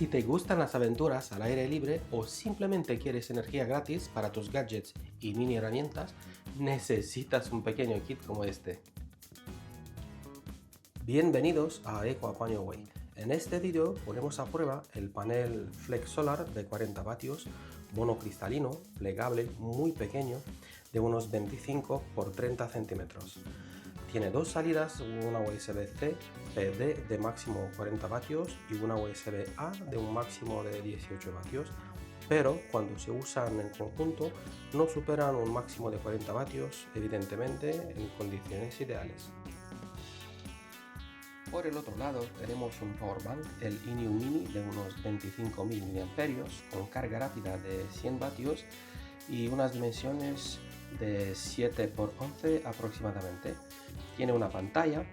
Si te gustan las aventuras al aire libre o simplemente quieres energía gratis para tus gadgets y mini herramientas, necesitas un pequeño kit como este. Bienvenidos a Eco Apaño Way. En este vídeo ponemos a prueba el panel Flex Solar de 40 vatios, monocristalino, plegable, muy pequeño, de unos 25 por 30 centímetros. Tiene dos salidas, una USB-C PD de máximo 40 vatios y una USB-A de un máximo de 18 vatios, pero cuando se usan en conjunto no superan un máximo de 40 vatios, evidentemente en condiciones ideales. Por el otro lado tenemos un powerbank, el INEW Mini de unos 25.000 mAh con carga rápida de 100 vatios y unas dimensiones de 7 x 11 aproximadamente. Tiene una pantalla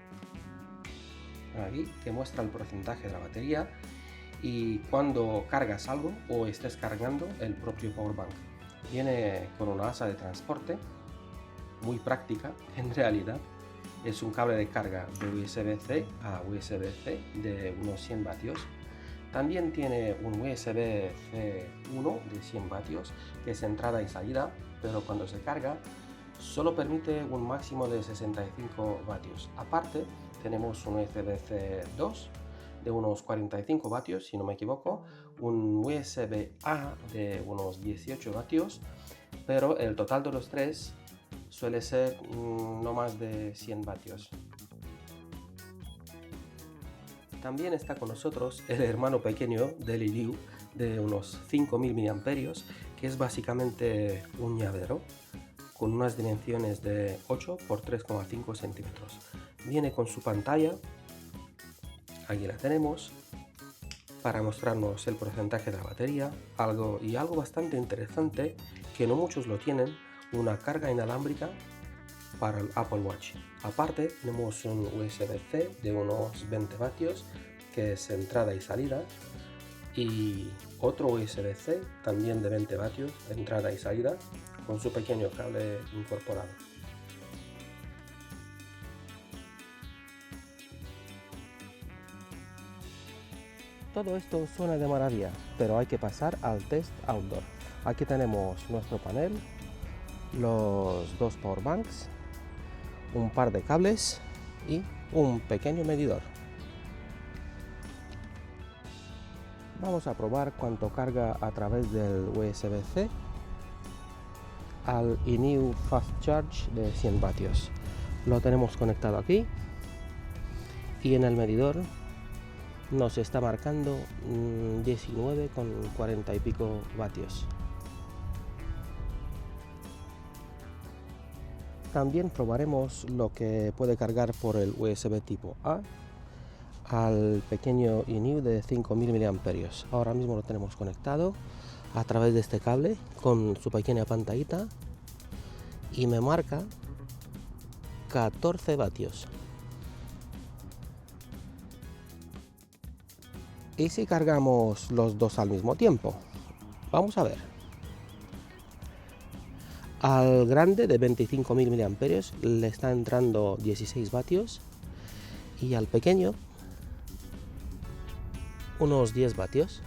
aquí que muestra el porcentaje de la batería y cuando cargas algo o estés cargando el propio powerbank. Viene con una asa de transporte muy práctica en realidad. Es un cable de carga de USB-C a USB-C de unos 100 vatios. También tiene un USB-C 1 de 100 vatios que es entrada y salida, pero cuando se carga solo permite un máximo de 65 vatios. Aparte tenemos un USB-C 2 de unos 45 vatios, si no me equivoco, un USB-A de unos 18 vatios, pero el total de los tres suele ser no más de 100 vatios. También está con nosotros el hermano pequeño del INEW de unos 5.000 mAh, que es básicamente un llavero con unas dimensiones de 8 x 3,5 centímetros. Viene con su pantalla, aquí la tenemos, para mostrarnos el porcentaje de la batería, algo bastante interesante que no muchos lo tienen, una carga inalámbrica para el Apple Watch. Aparte tenemos un USB-C de unos 20 vatios que es entrada y salida y otro USB-C también de 20 vatios, entrada y salida, con su pequeño cable incorporado. Todo esto suena de maravilla, pero hay que pasar al test outdoor. Aquí tenemos nuestro panel, los dos powerbanks, un par de cables y un pequeño medidor. Vamos a probar cuánto carga a través del USB-C al INEW Fast Charge de 100 vatios. Lo tenemos conectado aquí y en el medidor nos está marcando 19,40 y pico vatios. También probaremos lo que puede cargar por el USB tipo A al pequeño INEW de 5.000 mAh. Ahora mismo lo tenemos conectado a través de este cable con su pequeña pantallita y me marca 14 vatios. ¿Y si cargamos los dos al mismo tiempo? Vamos a ver. Al grande de 25.000 mAh le está entrando 16 vatios y al pequeño unos 10 vatios.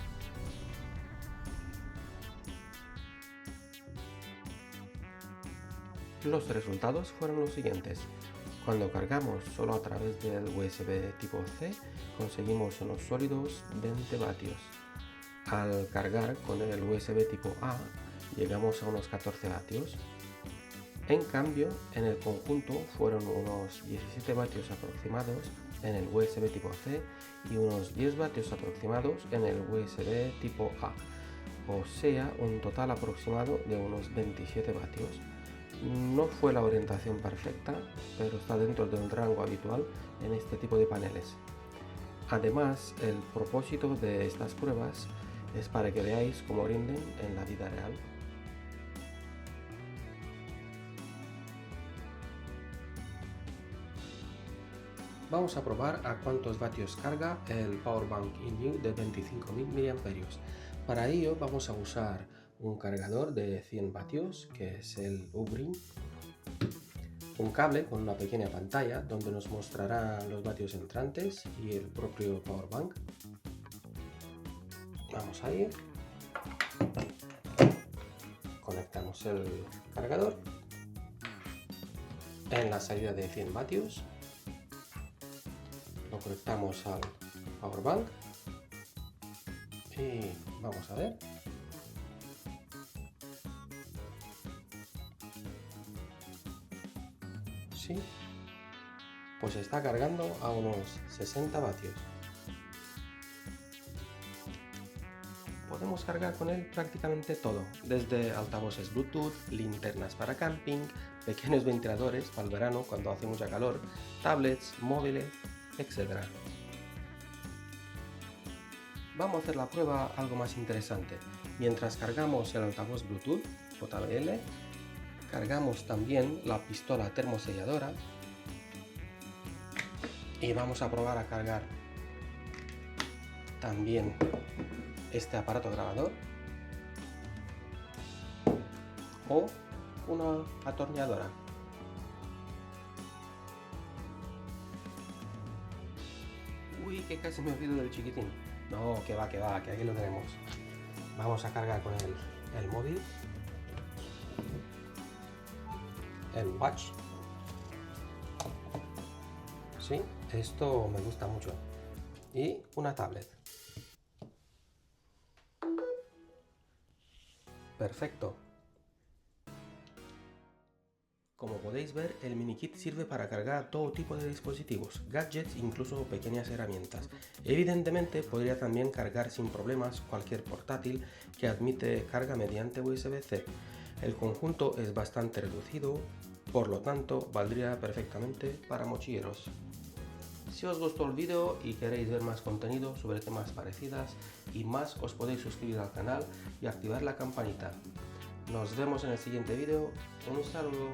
Los resultados fueron los siguientes. Cuando cargamos solo a través del USB tipo C, conseguimos unos sólidos 20 vatios. Al cargar con el USB tipo A, llegamos a unos 14 vatios. En cambio, en el conjunto fueron unos 17 vatios aproximados en el USB tipo C y unos 10 vatios aproximados en el USB tipo A, o sea, un total aproximado de unos 27 vatios. No fue la orientación perfecta, pero está dentro de un rango habitual en este tipo de paneles. Además, el propósito de estas pruebas es para que veáis cómo rinden en la vida real. Vamos a probar a cuántos vatios carga el powerbank INEW de 25.000 mAh. Para ello vamos a usar un cargador de 100 vatios que es el U-Green, un cable con una pequeña pantalla donde nos mostrará los vatios entrantes y el propio powerbank, Vamos ahí. Conectamos el cargador en la salida de 100 vatios. Lo conectamos al powerbank y vamos a ver. Sí, pues está cargando a unos 60 vatios. Podemos cargar con él prácticamente todo, desde altavoces Bluetooth, linternas para camping, pequeños ventiladores para el verano cuando hace mucha calor, tablets, móviles, etc. Vamos a hacer la prueba algo más interesante. Mientras cargamos el altavoz Bluetooth JBL, cargamos también la pistola termoselladora y vamos a probar a cargar también este aparato grabador o una atornilladora. Uy, que casi me olvido del chiquitín. No, que va, que aquí lo tenemos. Vamos a cargar con el móvil, el watch. Sí, esto me gusta mucho. Y una tablet. Perfecto. Como podéis ver, el mini kit sirve para cargar todo tipo de dispositivos, gadgets, incluso pequeñas herramientas. Evidentemente podría también cargar sin problemas cualquier portátil que admite carga mediante USB-C. El conjunto es bastante reducido, por lo tanto valdría perfectamente para mochileros. Si os gustó el vídeo y queréis ver más contenido sobre temas parecidos y más, os podéis suscribir al canal y activar la campanita. Nos vemos en el siguiente vídeo. Un saludo.